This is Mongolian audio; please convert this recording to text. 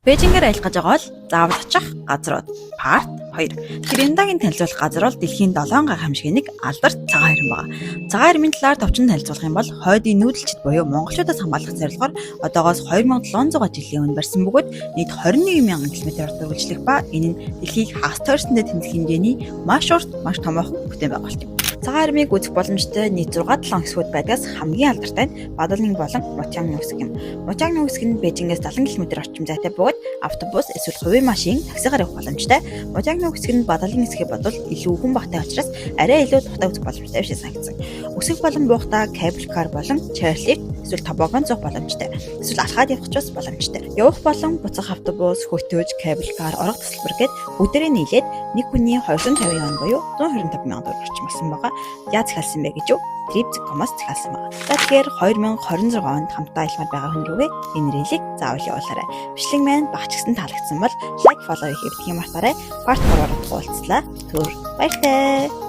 Бээжингээр аялах гэж байгаа бол заавал очих газрууд. Part 2. Тэрэндагийн танилцуулах газар бол дэлхийн 7 гайхамшигын нэг алдарт цагаан хэрэн байгаа. Цагаан хэрмийн талаар товчон танилцуулах юм бол хойдын нүүдэлчд буюу монголчуудаас хамгаалах зорилгоор одоогоос 2700 жилийн өмнө барьсан бөгөөд нийт 21,000 км дөрвөлжлөх ба энэ нь дэлхийг хагас тойрсондоо тэмдэг хэмжээний маш урт, маш томоохон бүтээн байгуулт юм. Цагаан хэрмийг үзэх боломжтой нийт 6-7 хэсгүүд байдгаас хамгийн алдартай нь Бадалныг болон Мутянгны үсэг юм. Мутянгны үсэг нь Бээжингээс 70 км орчим зайтай бөгөөд автобус эсвэл хувийн машин таксигаар явах боломжтой. Мутянгны үсэг нь Бадалын хэсгээ бодвол илүү хүн багтай учраас арай илүү тухтай үзэх боломжтой биш санагдсан. Үсэг болон буухтаа кабель кар болон чейрлифт эсвэл тобогон зуух боломжтой. Эсвэл алхаад явах ч бас боломжтой. Явах болон буцах автобус, хөтөөж, кабель кар, орго тасалбар гээд бүгдээрээ нийлээд нэг хүний 250 вон буюу 125 мянган төгрөг орчим болсон байгаа. Яаж захиалсан бэ гэж юу? Trip.com-оос захиалсан байна. За тэгэхээр 2026 онд хамтдаа аялмаар байгаа хүн рүүгээ энэ нэрийг заавал явуулаарай. Бичлэг маань багчгсан таалагдсан бол лайк, фоллоу хийх битгий мартаарай. Part 3-оор уулзлаа. Түр баяртай.